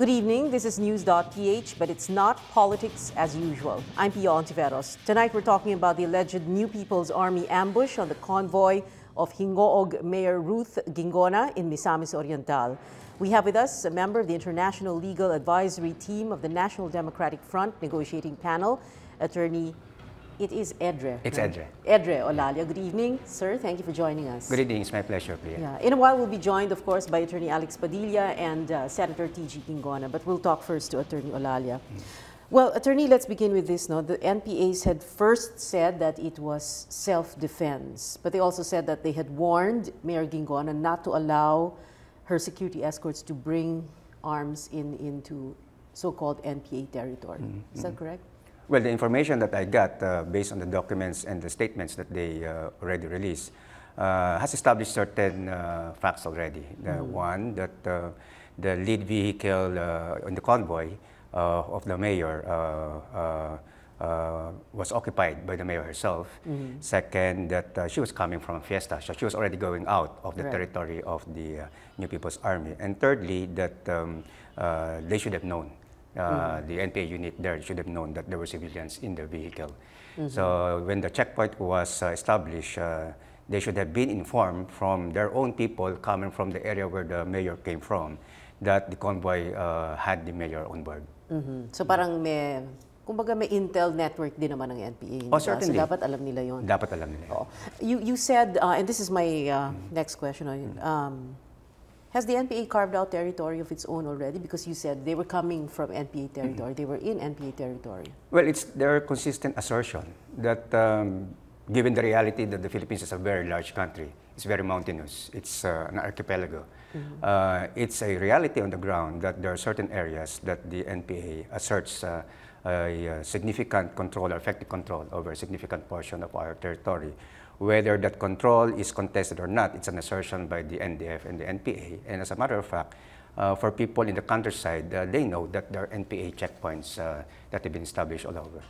Good evening. This is News.PH, but it's not politics as usual. I'm Pia Hontiveros. Tonight we're talking about the alleged New People's Army ambush on the convoy of Hingoog Mayor Ruth Gingona in Misamis Oriental. We have with us a member of the International Legal Advisory Team of the National Democratic Front negotiating panel, Attorney. It is Edre. It's Edre. Edre Olalia. Good evening, sir. Thank you for joining us. Good evening. It's my pleasure, Pia. Yeah. In a while, we'll be joined, of course, by Attorney Alex Padilla and Senator T.G. Gingona. But we'll talk first to Attorney Olalia. Well, Attorney, let's begin with this. No? The NPAs had first said that it was self-defense, but they also said that they had warned Mayor Gingona not to allow her security escorts to bring arms into so-called NPA territory. Is that correct? Well, the information that I got based on the documents and the statements that they already released has established certain facts already. One, that the lead vehicle in the convoy of the mayor was occupied by the mayor herself. Second, that she was coming from a fiesta, so she was already going out of the territory of the New People's Army. And thirdly, that they should have known. The NPA unit there should have known that there were civilians in the vehicle. So when the checkpoint was established, they should have been informed from their own people coming from the area where the mayor came from that the convoy had the mayor on board. So parang kumbaga may intel network din naman ng NPA. Oh, certainly. So dapat alam nila yun. Dapat alam nila. Oh. You said, and this is my next question, has the NPA carved out territory of its own already? Because you said they were coming from NPA territory. They were in NPA territory. Well, it's their consistent assertion that given the reality that the Philippines is a very large country, it's very mountainous, it's an archipelago. It's a reality on the ground that there are certain areas that the NPA asserts a significant control or effective control over a significant portion of our territory. Whether that control is contested or not, it's an assertion by the NDF and the NPA. And as a matter of fact, for people in the countryside, they know that there are NPA checkpoints that have been established all over.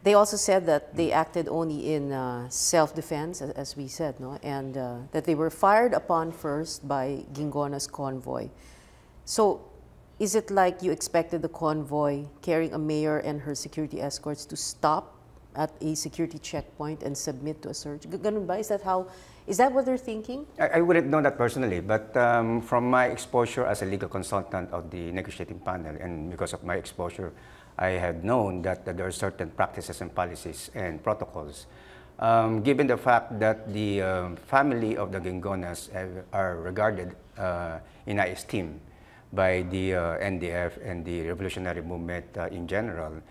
They also said that they acted only in self-defense, as we said, no? And that they were fired upon first by Gingona's convoy. So is it like you expected the convoy carrying a mayor and her security escorts to stop at a security checkpoint and submit to a search? Ganun ba? Is that what they're thinking? I wouldn't know that personally, but from my exposure as a legal consultant of the negotiating panel, and because of my exposure, I have known that there are certain practices and policies and protocols. Given the fact that the family of the Gingonas are regarded in high esteem by the NDF and the revolutionary movement in general,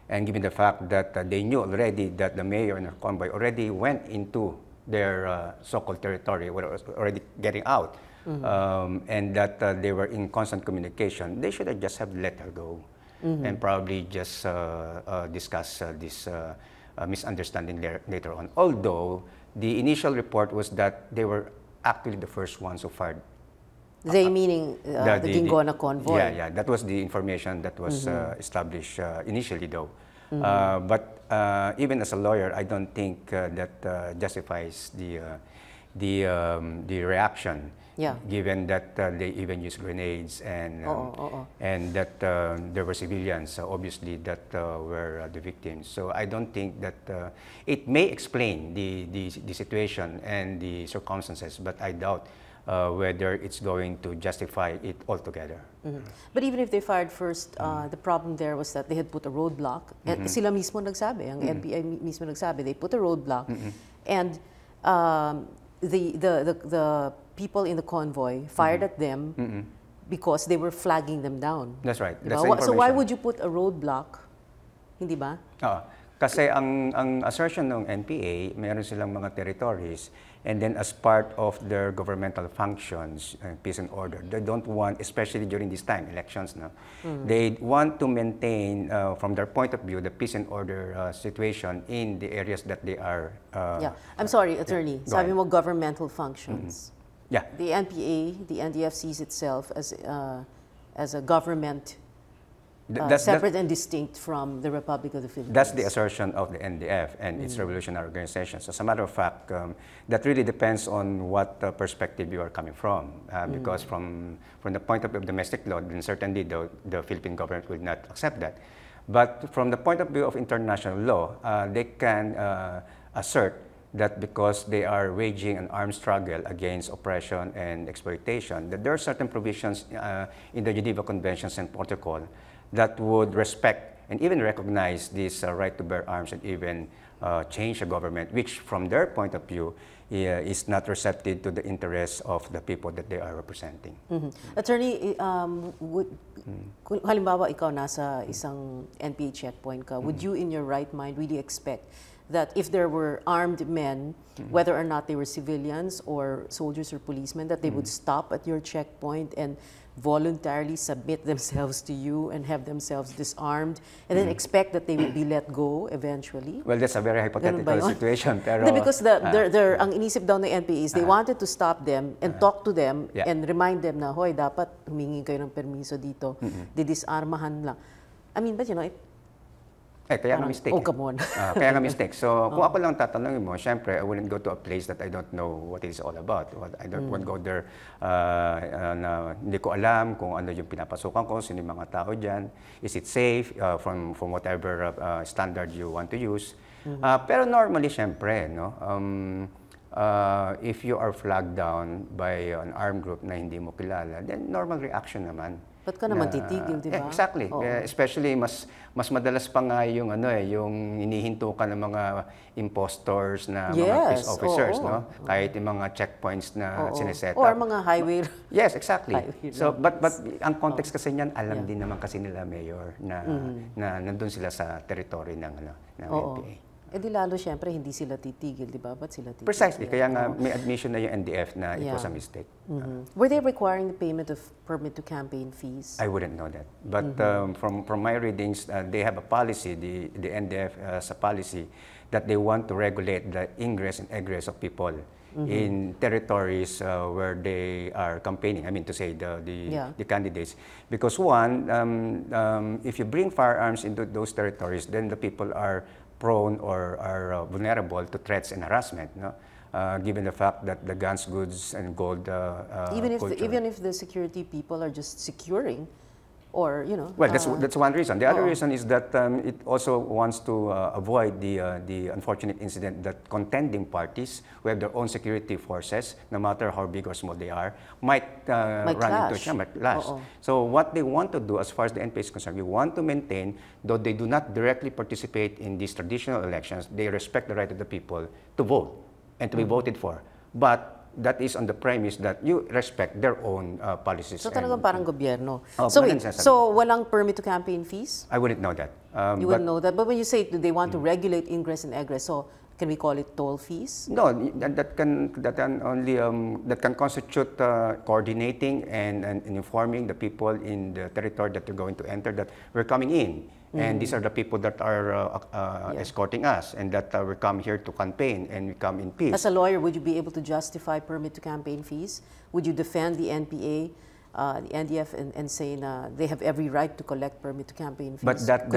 and given the fact that they knew already that the mayor and her convoy already went into their so-called territory, were already getting out, and that they were in constant communication, they should have just have let her go and probably just discuss this misunderstanding later on. Although the initial report was that they were actually the first ones who fired. They meaning the Gingona convoy? Yeah, that was the information that was established initially, though. But even as a lawyer, I don't think that justifies the reaction, given that they even used grenades and and that there were civilians, obviously, that were the victims. So I don't think that it may explain the situation and the circumstances, but I doubt whether it's going to justify it altogether. But even if they fired first, the problem there was that they had put a roadblock. And sila mismo nagsabi, ang NPA mismo nagsabi, they put a roadblock. And the people in the convoy fired at them because they were flagging them down. That's right. Diba? That's the information. So why would you put a roadblock? Hindi ba? Kasi ang assertion ng NPA, mayroon silang mga territories, and then as part of their governmental functions, peace and order, they don't want, especially during this time, elections, no? They want to maintain, from their point of view, the peace and order situation in the areas that they are. I'm sorry, Attorney. Sabi mo governmental functions. The NPA, the NDF sees itself as a government separate and distinct from the Republic of the Philippines. That's the assertion of the NDF and its revolutionary organizations. As a matter of fact, that really depends on what perspective you are coming from. Because from the point of view of domestic law, then certainly the Philippine government will not accept that. But from the point of view of international law, they can assert that because they are waging an armed struggle against oppression and exploitation, that there are certain provisions in the Geneva Conventions and Protocol that would respect and even recognize this right to bear arms and even change a government, which from their point of view is not receptive to the interests of the people that they are representing. Attorney, kung halimbawa ikaw nasa isang NPA checkpoint ka, would you in your right mind really expect that if there were armed men, whether or not they were civilians or soldiers or policemen, that they would stop at your checkpoint and voluntarily submit themselves to you and have themselves disarmed and then expect that they would be let go eventually? Well, that's a very hypothetical situation. Pero, because ang inisip daw ng NPA is they wanted to stop them and talk to them and remind them na, hoy, dapat humingi kayo ng permiso dito, didisarmahan lang. I mean, but you know, kaya nga mistake. Oh, come on. Kaya nga mistake. So, kung ako lang tatanungin mo, syempre, I wouldn't go to a place that I don't know what it is all about. I don't want to go there na hindi ko alam kung ano yung pinapasukan ko, sino yung mga tao dyan. Is it safe from whatever standard you want to use? Pero normally, syempre, no, if you are flagged down by an armed group na hindi mo kilala, then normal reaction naman. Ba't ka naman titigil, di ba? Exactly. Especially, mas madalas pa nga yung, yung inihinto ka ng mga impostors na mga peace officers, no? Kahit yung mga checkpoints na sineset up. Or mga highway. Yes, exactly. So, but ang context kasi niyan, alam din naman kasi nila, Mayor, na nandun sila sa territory ng NPA. Di lalo siyempre hindi sila titigil, di ba? Ba't sila titigil? Precisely. Kaya nga may admission na yung NDF na it was a mistake. Were they requiring the payment of permit to campaign fees? I wouldn't know that. But from my readings, they have a policy, the NDF has a policy that they want to regulate the ingress and egress of people in territories where they are campaigning. I mean to say the candidates. Because one, if you bring firearms into those territories, then the people are prone or are vulnerable to threats and harassment, no? Given the fact that the guns, goods, and gold even if the security people are just securing, or you know. Well, that's one reason. The other reason is that it also wants to avoid the unfortunate incident that contending parties who have their own security forces, no matter how big or small they are, might run clash. might clash. So what they want to do, as far as the NPA is concerned, we want to maintain, though they do not directly participate in these traditional elections, they respect the right of the people to vote and to be voted for. But that is on the premise that you respect their own policies. So talagang parang gobyerno. So walang permit to campaign fees? I wouldn't know that. You wouldn't know that. But when you say they want to regulate ingress and egress, so can we call it toll fees? No, that can constitute coordinating and informing the people in the territory that they're going to enter that we're coming in. And these are the people that are escorting us, and that we come here to campaign, and we come in peace. As a lawyer, would you be able to justify permit to campaign fees? Would you defend the NPA, the NDF, and say they have every right to collect permit to campaign fees? But that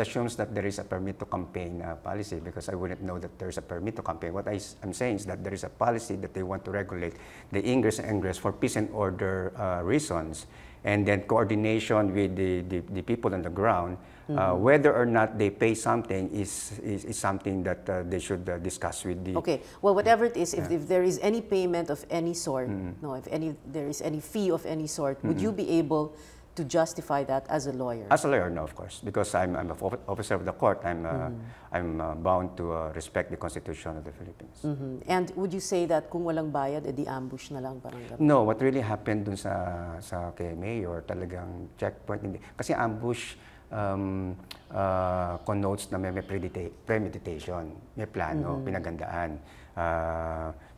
assumes that there is a permit to campaign policy, because I wouldn't know that there is a permit to campaign. What I'm saying is that there is a policy that they want to regulate the ingress and egress for peace and order reasons. And then coordination with the people on the ground, whether or not they pay something is something that they should discuss with the... Okay, well, whatever it is, if there is any payment of any sort, if there is any fee of any sort, would you be able to justify that as a lawyer? As a lawyer, no, of course, because I'm an officer of the court. I'm bound to respect the Constitution of the Philippines. And would you say that kung walang bayad, edi ambush na lang parang gano'n? No, what really happened dun sa kay Mayor, talagang checkpoint, hindi. Kasi ambush connotes na may premeditation, may plano, pinagandaan.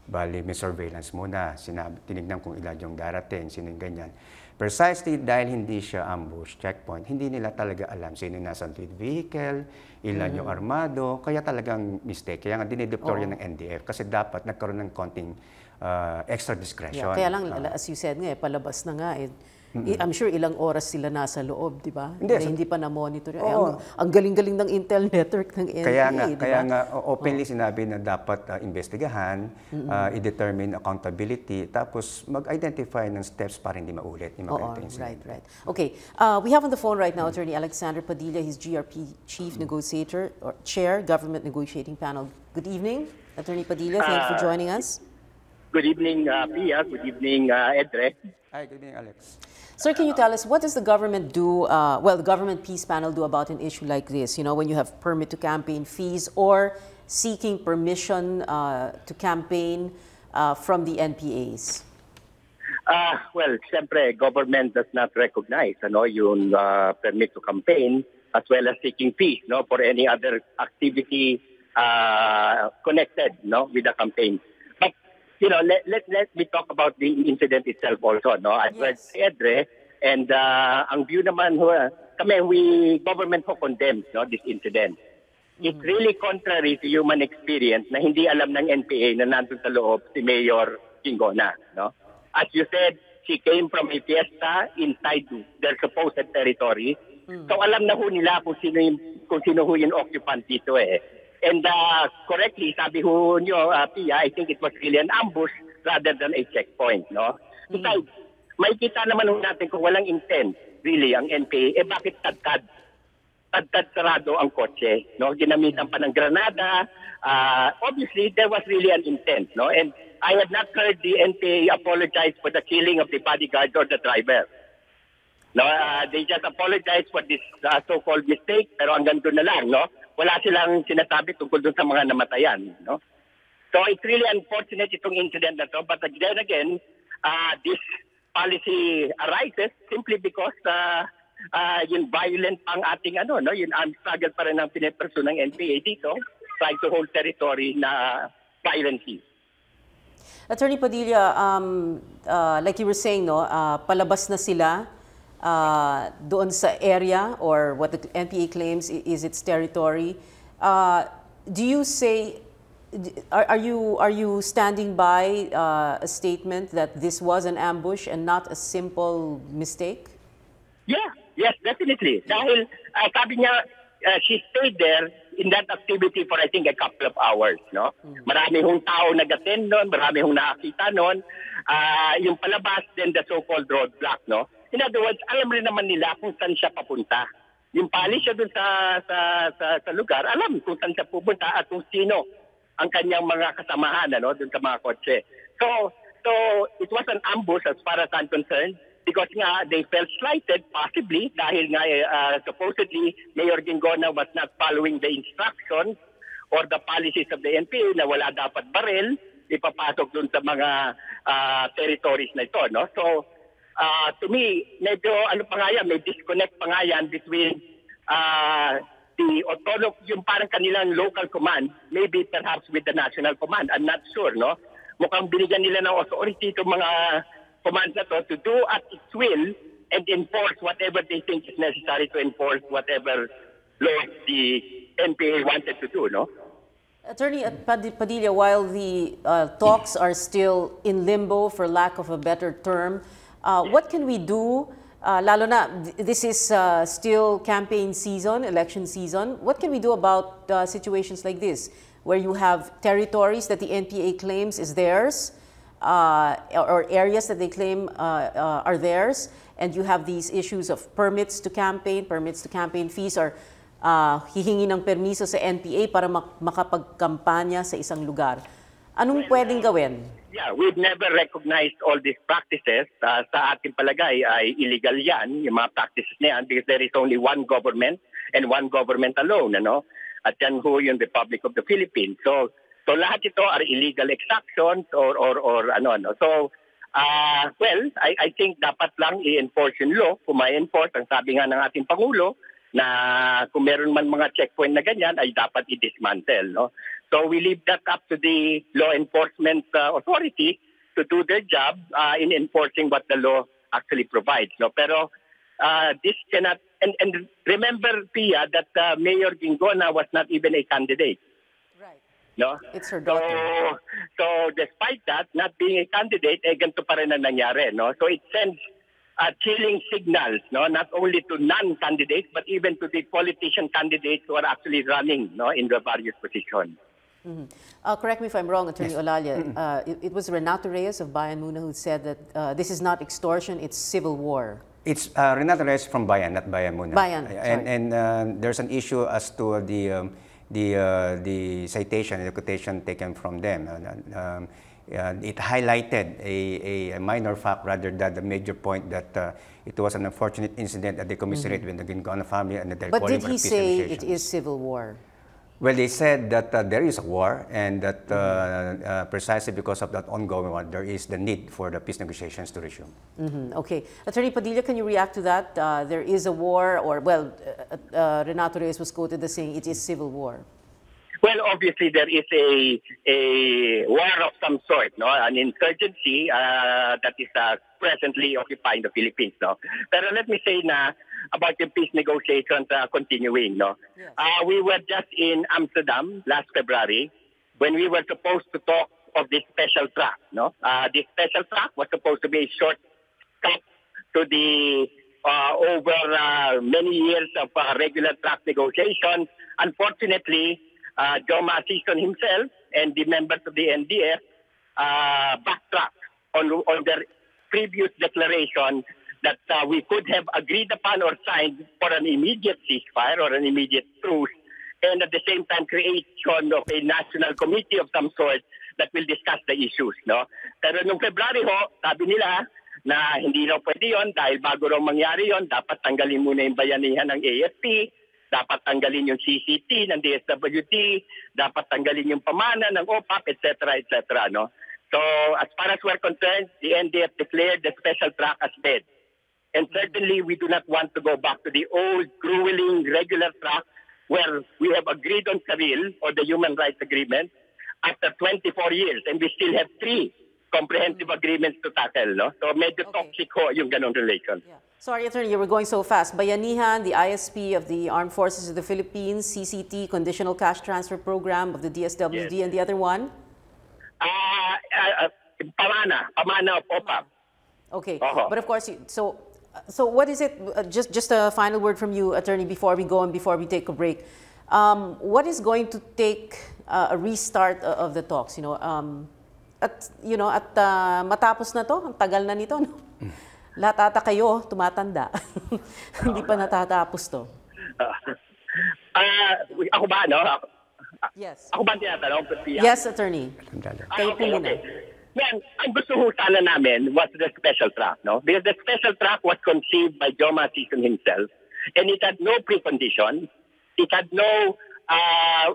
Bali, may surveillance muna. Tinignan kung ilan yung darating, sino yung ganyan. Precisely dahil hindi siya ambush checkpoint, hindi nila talaga alam sino yung nasa vehicle, ilan yung armado, kaya talagang mistake. Kaya nga dinideploy ng NDF kasi dapat nagkaroon ng konting extra discretion. Kaya lang, as you said nga, palabas na nga I'm sure ilang oras sila nasa loob, di ba? Hindi, Hindi pa na-monitor. Oo. Ang galing-galing ng Intel network ng NPA, di ba? Kaya nga openly sinabi na dapat investigahan, i-determine accountability, tapos mag-identify ng steps para hindi maulit yung mga ganitong incident. Right. Okay, we have on the phone right now Attorney Alexander Padilla, his GRP Chief Negotiator, or Chair, Government Negotiating Panel. Good evening, Attorney Padilla. Thank you for joining us. Good evening, Pia. Good evening, Edre. Hi, good evening, Alex. Sir, can you tell us, what does the government do, the Government Peace Panel do about an issue like this? You know, when you have permit to campaign fees or seeking permission to campaign from the NPAs? Well, siyempre, government does not recognize yung permit to campaign as well as seeking fees for any other activity connected with the campaign. Let me talk about the incident itself also. I've read Edre, and ang view naman government condemns this incident. It's really contrary to human experience na hindi alam ng NPA na nandun sa loob si Mayor Quingona. As you said, she came from a fiesta inside their supposed territory. So alam na ho nila kung sino ho yung occupant dito eh. And correctly, sabi ho nyo, Pia, I think it was really an ambush rather than a checkpoint, Besides, makikita naman ho natin kung walang intent, really, ang NPA, bakit tadtad sarado ang kotse, Ginamitan pa ng granada. Obviously, there was really an intent, And I have not heard the NPA apologize for the killing of the bodyguard or the driver. They just apologize for this so-called mistake, pero hanggang doon na lang, Wala silang sinasabi tungkol doon sa mga namatayan, So it's really unfortunate itong incident na to, but then again, this policy arises simply because yung violent ang ating yung armed struggle pa rin ang piniperso ng NPA dito, trying to hold territory na violently. Attorney Padilla, like you were saying, palabas na sila doon sa area, or what the NPA claims is its territory. Do you say, are you standing by a statement that this was an ambush and not a simple mistake? Yes, definitely. Dahil sabi niya, she stayed there in that activity for I think a couple of hours, Marami hong tao nag-attend noon, marami hong nakakita noon. Yung palabas, then the so-called roadblock, In other words, alam rin naman nila kung saan siya papunta. Yung pali siya doon sa lugar, alam kung saan siya pupunta at kung sino ang kanyang mga kasamahan doon sa mga kotse. So it was an ambush as far as I'm concerned, because nga they felt slighted possibly dahil nga supposedly Mayor Quingona was not following the instructions or the policies of the NPA na wala dapat baril ipapasok doon sa mga territories na ito, So to me, medyo may disconnect pa nga yan between the yung parang kanilang local command, maybe perhaps with the national command. I'm not sure, Mukhang binigyan nila ng authority itong mga commands na to do at its will and enforce whatever they think is necessary to enforce whatever law the NPA wanted to do, Attorney Padilla, while the talks are still in limbo, for lack of a better term, what can we do, lalo na this is still campaign season, election season, what can we do about situations like this, where you have territories that the NPA claims is theirs, or areas that they claim are theirs, and you have these issues of permits to campaign fees, or hihingi ng permiso sa NPA para makapagkampanya sa isang lugar. Anong pwedeng gawin? Yeah, we've never recognized all these practices. Sa ating palagay ay illegal yan, yung mga practices na yan, because there is only one government and one government alone, At yan ho yung Republic of the Philippines. So lahat ito are illegal exactions or ano. So, well, I think dapat lang i-enforce yung law. Kung ma-enforce, ang sabi nga ng ating Pangulo, na kung meron man mga checkpoint na ganyan, ay dapat i-dismantle, So we leave that up to the law enforcement authority to do their job in enforcing what the law actually provides. Pero this cannot, and remember, Pia, that Mayor Quingona was not even a candidate. Right. No? It's her daughter. So despite that, not being a candidate, ganito pa rin ang nangyari. So it sends chilling signals, no, not only to non-candidates, but even to the politician candidates who are actually running, no, in the various positions. Correct me if I'm wrong, Attorney Yes. Olalia. It was Renato Reyes of Bayan Muna who said that this is not extortion, it's civil war. It's Renato Reyes from Bayan, not Bayan Muna. Bayan, sorry. And there's an issue as to the citation, the quotation taken from them. It highlighted a minor fact rather than the major point that it was an unfortunate incident at the commissariat with the Gingono family and the But did he say it is civil war? Well, they said that there is a war and that precisely because of that ongoing one, there is the need for the peace negotiations to resume. Okay. Attorney Padilla, can you react to that? There is a war, or, well, Renato Reyes was quoted as saying it is civil war. Well, obviously there is a war of some sort, no, an insurgency that is presently occupying the Philippines, no. Pero let me say na about the peace negotiations continuing, no. Yes. We were just in Amsterdam last February when we were supposed to talk of this special track, no. This special track was supposed to be a shortcut to the over many years of regular track negotiations. Unfortunately, Joma Sison himself and the members of the NDF backtracked on their previous declaration that we could have agreed upon or signed for an immediate ceasefire or an immediate truce, and at the same time creation of a national committee of some sort that will discuss the issues, no? Pero nung February ho, sabi nila na hindi raw pwede yun dahil bago raw mangyari yun, dapat tanggalin muna yung bayanihan ng AFP, dapat tanggalin yung CCT ng DSWD, dapat tanggalin yung pamana ng OPAP, etc., etc., no? So, as far as we're concerned, the NDF declared the special track as dead. And certainly, we do not want to go back to the old, grueling, regular track where we have agreed on Civil or the Human Rights Agreement after 24 years, and we still have 3 comprehensive agreements to tackle, no? So, medyo toxic ho yung ganong relation. Yeah. Sorry, Attorney, you were going so fast. Bayanihan, the ISP of the Armed Forces of the Philippines, CCT, Conditional Cash Transfer Program of the DSWD, Yes. and the other one? Pamana of OPAP. Okay, Uh-huh. but of course, so what is it, just a final word from you, Attorney, before we go and before we take a break. What is going to take a restart of the talks, at matapos na to, ang tagal na nito, no? Lahat ata kayo, tumatanda. Hindi pa natatapos to. Ako ba, no? Yes. Ako ba tinatanong? Yes, Attorney. Kayo po muna. Yan, ang gusto ho sana namin was the special track, no? Because the special track was conceived by Joma Sison himself, and it had no precondition. It had no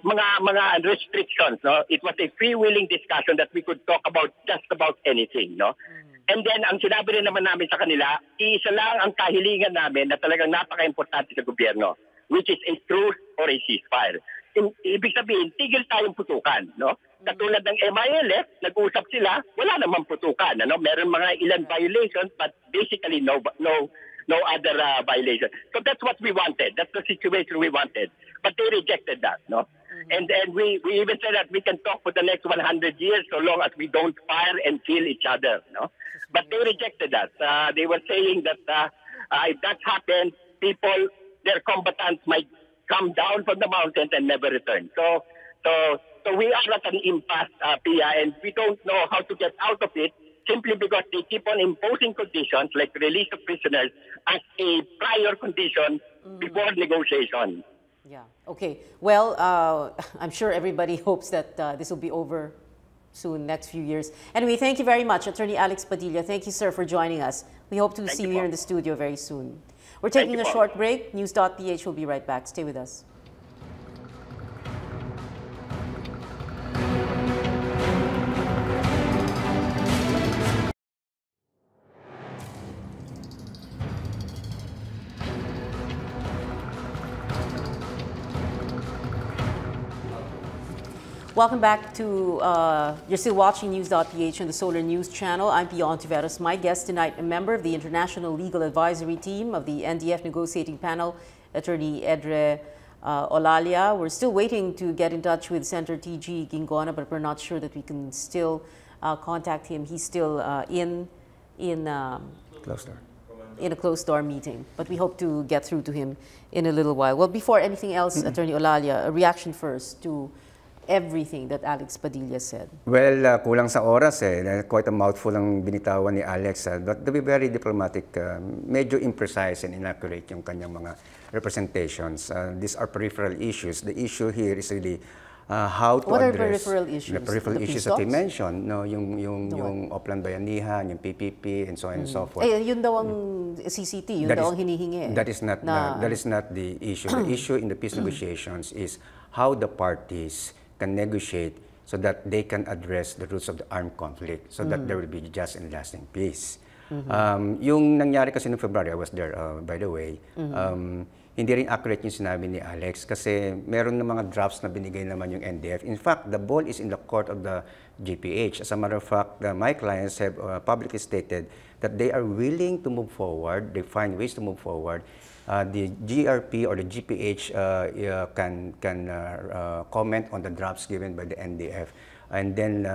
mga restrictions, no? It was a free-willing discussion that we could talk about just about anything, no? And then, ang sinabi rin naman namin sa kanila, isa lang ang kahilingan namin na talagang napaka-importante sa gobyerno, which is a truce or a ceasefire. Ibig sabihin, tigil tayong putukan, no? Katulad ng MILF, nag-usap sila, wala namang putukan, ano? Meron mga ilan violations, but basically no other violation. So that's what we wanted. That's the situation we wanted. But they rejected that, no? And we even said that we can talk for the next 100 years so long as we don't fire and kill each other, no? But they rejected that. They were saying that if that happens, people, their combatants might come down from the mountains and never return. So we are at an impasse, Pia, and we don't know how to get out of it simply because they keep on imposing conditions like release of prisoners as a prior condition before negotiation. Yeah, okay. Well, I'm sure everybody hopes that this will be over soon, next few years. Anyway, thank you very much, Attorney Alex Padilla. Thank you, sir, for joining us. We hope to see you here in the studio very soon. We're taking a short break. News.PH will be right back. Stay with us. Welcome back to, you're still watching News.PH on the Solar News channel. I'm Pia Hontiveros. My guest tonight, a member of the International Legal Advisory Team of the NDF negotiating panel, Attorney Edre Olalia. We're still waiting to get in touch with Senator TG Gingono, but we're not sure that we can still contact him. He's still in Close door. in a closed-door meeting. But we hope to get through to him in a little while. Well, before anything else, Attorney Olalia, a reaction first to everything that Alex Padilla said. Well, kulang sa oras quite a mouthful ang binitawan ni Alex. But to be very diplomatic, medyo imprecise and inaccurate yung kanyang mga representations. These are peripheral issues. The issue here is really how to What address are peripheral issues? the peripheral issues that he mentioned, no, yung Oplan Bayanihan, yung PPP, and so on and so forth. Eh, yun daw ang CCT, yun daw ang hinihingi. That is not the issue. The issue in the peace negotiations is how the parties can negotiate so that they can address the roots of the armed conflict, so that there will be just and lasting peace. Yung nangyari kasi noong February, I was there, by the way, hindi rin accurate yung sinabi ni Alex kasi meron na mga drafts na binigay naman yung NDF. In fact, the ball is in the court of the GPH. As a matter of fact, my clients have publicly stated that they are willing to move forward, they find ways to move forward. The GRP or the GPH can comment on the drafts given by the NDF, and then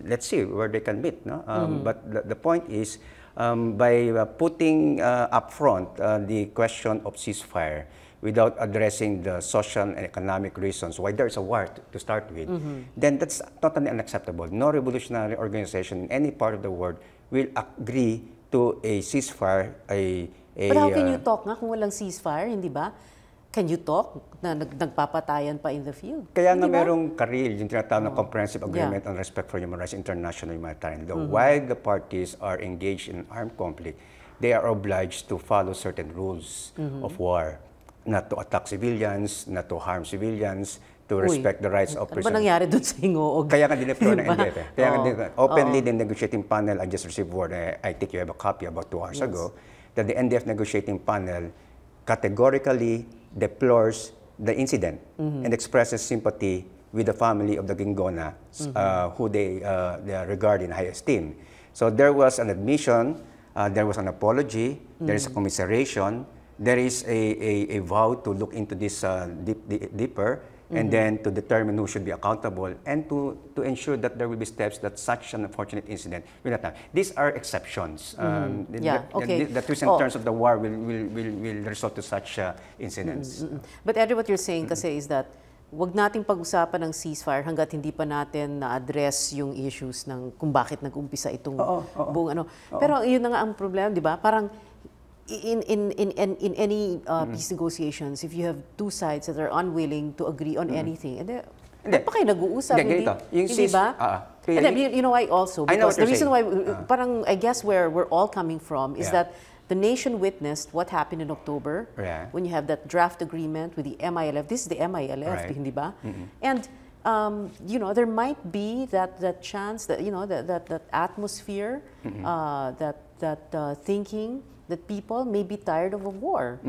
let's see where they can meet. No? But the point is, by putting up front the question of ceasefire without addressing the social and economic reasons why there's a war to start with, then that's totally unacceptable. No revolutionary organization in any part of the world will agree to a ceasefire, But how can you talk nga kung walang ceasefire, hindi ba? Can you talk na nagpapatayan pa in the field? Kaya nga merong karil, yung tinatawag na Comprehensive Agreement on Respect for Human Rights, International Humanitarian Law. While the parties are engaged in armed conflict, they are obliged to follow certain rules of war. Not to attack civilians, not to harm civilians, to respect the rights of prisoners. Ano ba nangyari doon sa Ingoog? Kaya nga dineploy ng NDF. Kaya nga openly, the negotiating panel, I just received word, I think you have a copy about 2 hours ago, that the NDF negotiating panel categorically deplores the incident and expresses sympathy with the family of the Gingona, who they regard in high esteem. So there was an admission, there was an apology, there is a commiseration, there is a vow to look into this deeper, and then to determine who should be accountable, and to ensure that there will be steps that such an unfortunate incident will not happen. These are exceptions. The twists and turns of the war will result to such incidents. But Eddie, what you're saying kasi is that wag nating pag-usapan ng ceasefire hanggat hindi pa natin na-address yung issues ng kung bakit nag-umpisa itong buong ano. Pero yun na nga ang problema, di ba? Parang in any peace negotiations, if you have two sides that are unwilling to agree on anything, and ba't pa kayo nag-uusap? Hindi ba? You know why also? Because the reason why, parang I guess where we're all coming from is that the nation witnessed what happened in October when you have that draft agreement with the MILF. This is the MILF, hindi ba? And you know, there might be that chance that, you know, that atmosphere, that thinking that people may be tired of a war.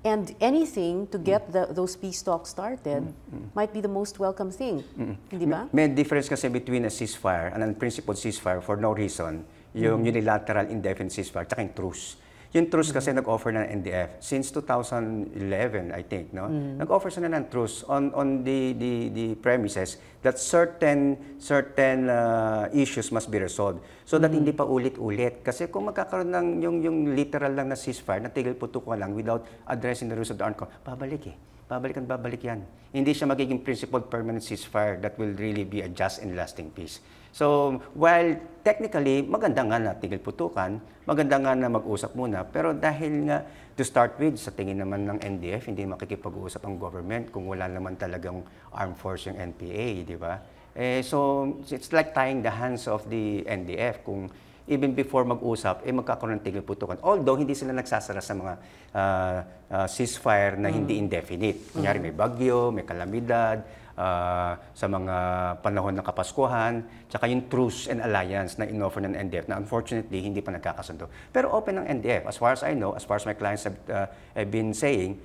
And anything to get those peace talks started might be the most welcome thing. Hindi ba? May difference kasi between a ceasefire, an unprincipled ceasefire for no reason, yung unilateral indefinite ceasefire, tsaka yung truce. Yung truce kasi nag-offer na ng NDF since 2011, I think, no? Nag-offer sila ng truce on the premises that certain issues must be resolved so that hindi pa ulit-ulit. Kasi kung magkakaroon ng yung literal lang na ceasefire, natigil putukan lang without addressing the roots of the armed conflict, babalik yan. Hindi siya magiging principled permanent ceasefire that will really be a just and lasting peace. So, while technically, maganda nga na tigil putukan, maganda nga na mag-usap muna, pero dahil nga, to start with, sa tingin naman ng NDF, hindi makikipag-usap ang government kung wala naman talagang armed force yung NPA, di ba? So, it's like tying the hands of the NDF kung even before mag-usap, magkakaroon ng tigil putukan. Although, hindi sila nagsasara sa mga ceasefire na hindi indefinite. Kunyari, may bagyo, may kalamidad, sa mga panahon ng Kapaskuhan, tsaka yung truce and alliance na inoffer ng NDF na unfortunately hindi pa nagkakasundo. Pero open ng NDF. As far as I know, as far as my clients have been saying,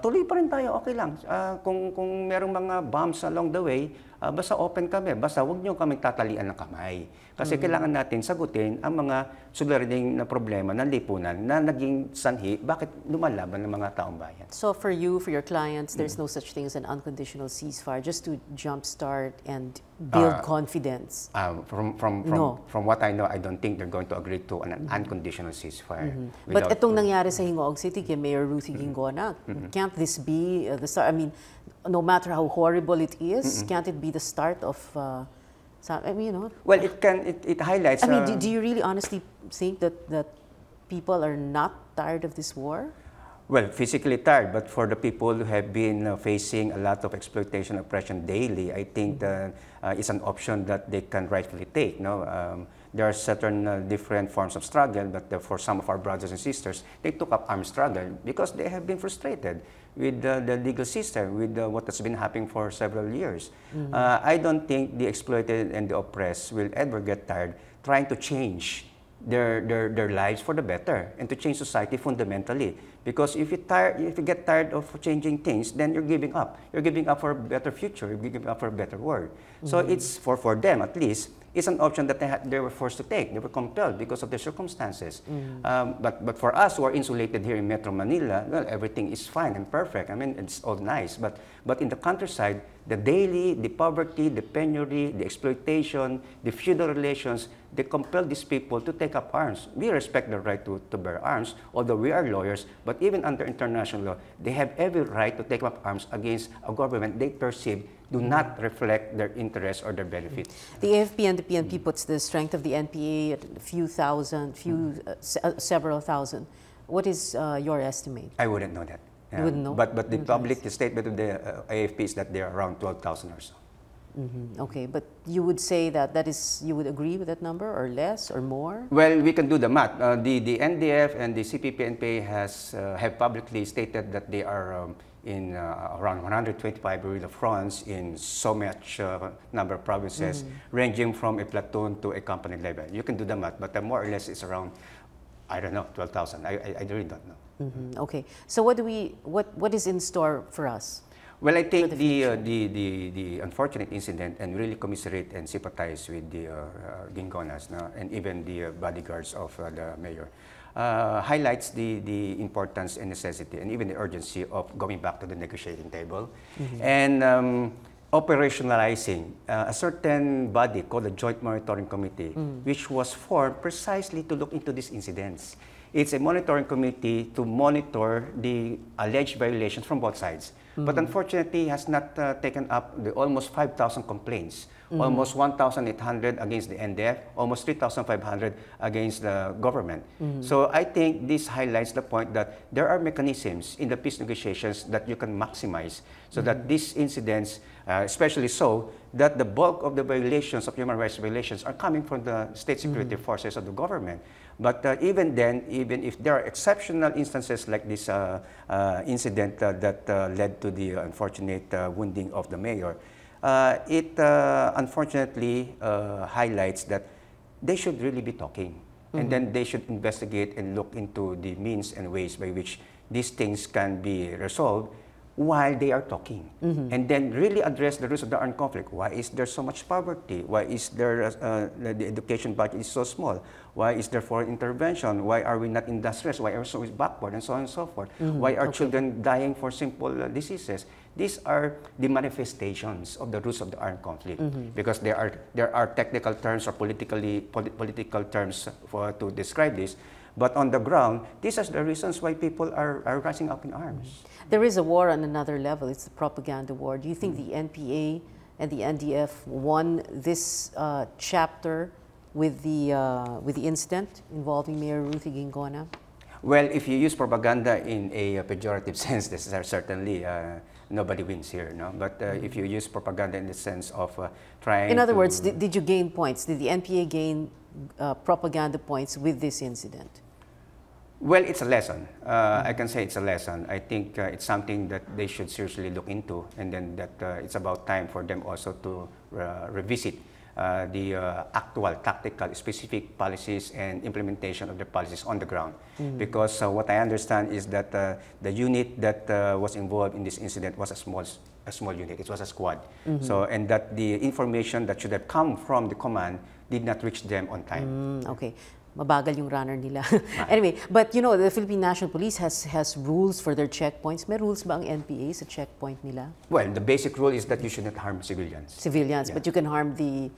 tuloy pa rin tayo, okay lang. Kung merong mga bumps along the way, basta open kami, basta huwag niyo kaming tatalian ng kamay. Kasi kailangan natin sagutin ang mga suliraning na problema ng lipunan na naging sanhi, bakit lumalaban ng mga taong bayan. So for you, for your clients, there's no such thing as an unconditional ceasefire, just to jumpstart and build confidence? From what I know, I don't think they're going to agree to an unconditional ceasefire. But itong nangyari sa Hingoog City kay Mayor Ruthie Ginggona, can't this be the start? I mean, no matter how horrible it is, can't it be the start of I mean, you know? Well, it highlights... I mean, do you really honestly think that people are not tired of this war? Well, physically tired, but for the people who have been facing a lot of exploitation, oppression daily, I think it's an option that they can rightfully take. No? There are certain different forms of struggle, but for some of our brothers and sisters, they took up armed struggle because they have been frustrated with the legal system, with what has been happening for several years. I don't think the exploited and the oppressed will ever get tired trying to change their lives for the better and to change society fundamentally. Because if you get tired of changing things, then you're giving up. You're giving up for a better future. You're giving up for a better world. So it's for them at least. It's an option that they were forced to take. They were compelled because of their circumstances. But for us who are insulated here in Metro Manila, well, everything is fine and perfect. I mean, it's all nice. But in the countryside, the poverty, the penury, the exploitation, the feudal relations, they compel these people to take up arms. We respect their right to bear arms, although we are lawyers, but even under international law, they have every right to take up arms against a government they perceive do not reflect their interests or their benefits. The AFP and the PNP puts the strength of the NPA at a few thousand, several thousand. What is your estimate? I wouldn't know that. You wouldn't know? But the public statement of the AFP is that they are around 12,000 or so. Okay, but you would say that you would agree with that number, or less, or more? Well, we can do the math. The NDF and the CPP-NPA have publicly stated that they are in around 125 guerrilla fronts in so much number of provinces, ranging from a platoon to a company level. You can do the math, but more or less it's around, I don't know, 12,000. I really don't know. Okay, so what is in store for us? Well, I think the unfortunate incident, and really commiserate and sympathize with the Gingonas, and even the bodyguards of the mayor, highlights the importance and necessity and even the urgency of going back to the negotiating table and operationalizing a certain body called the Joint Monitoring Committee, which was formed precisely to look into these incidents. It's a monitoring committee to monitor the alleged violations from both sides. But unfortunately, has not taken up the almost 5,000 complaints, almost 1,800 against the NDF, almost 3,500 against the government. So I think this highlights the point that there are mechanisms in the peace negotiations that you can maximize so that these incidents, especially so, that the bulk of the violations of human rights violations are coming from the state security forces of the government. But even then, even if there are exceptional instances like this incident that led to the unfortunate wounding of the mayor, it unfortunately highlights that they should really be talking. And then they should investigate and look into the means and ways by which these things can be resolved while they are talking. And then really address the roots of the armed conflict. Why is there so much poverty? Why is there the education budget is so small? Why is there foreign intervention? Why are we not industrious? Why are we so backward? And so on and so forth. Why are children dying for simple diseases? These are the manifestations of the roots of the armed conflict. Because there are technical terms or political terms to describe this. But on the ground, these are the reasons why people are rising up in arms. There is a war on another level. It's the propaganda war. Do you think the NPA and the NDF won this chapter with the incident involving Mayor Ruthie Ginggona? Well, if you use propaganda in a pejorative sense, this is certainly nobody wins here, no? But if you use propaganda in the sense of trying in other words, did you gain points? Did the NPA gain propaganda points with this incident? Well, it's a lesson. I can say it's a lesson. I think it's something that they should seriously look into, and then that it's about time for them also to revisit actual tactical specific policies and implementation of the policies on the ground. Because what I understand is that the unit that was involved in this incident was a small unit. It was a squad. So, and that the information that should have come from the command did not reach them on time. Okay. Mabagal yung runner nila. Anyway, but you know, the Philippine National Police has rules for their checkpoints. May rules ba ang NPA sa checkpoint nila? Well, the basic rule is that you should not harm civilians. Civilians, but you can harm the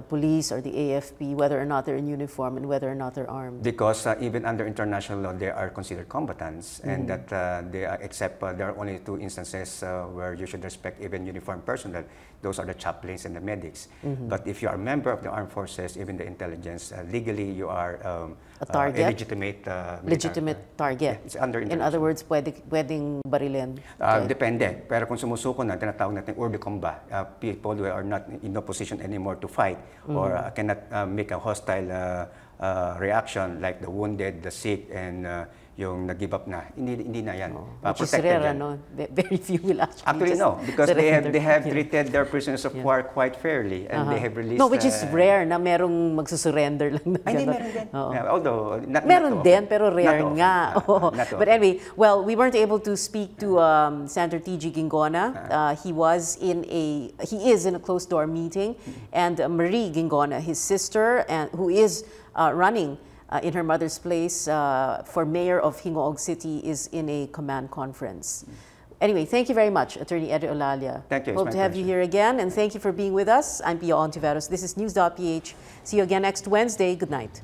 police or the AFP, whether or not they're in uniform and whether or not they're armed. Because even under international law, they are considered combatants, and that they are, except there are only 2 instances where you should respect even uniformed personnel. Those are the chaplains and the medics. But if you are a member of the armed forces, even the intelligence, legally you are a target? A legitimate target. Yeah, it's under in other words, pwedeng barilin. Depende. Pero kung sumusuko na, tinatawag natin hors de combat. People who are not in no position anymore to fight or cannot make a hostile reaction, like the wounded, the sick, and yung nag-give up na, hindi na yan. Which is rare, no? Very few will actually no, because they have treated their prisoners of war quite fairly, and they have released... No, which is rare na merong magsusurrender lang na gano'n. Hindi, meron din. Although, meron din, pero rare nga. But anyway, well, we weren't able to speak to Senator TG Gingona. He is in a closed-door meeting, and Marie Gingona, his sister, and who is running in her mother's place for mayor of Hingoog City, is in a command conference. Anyway, thank you very much, Attorney Eddie Olalia. Thank you. Hope to have you here again, and thank you for being with us. I'm Pia Hontiveros. This is News.PH. See you again next Wednesday. Good night.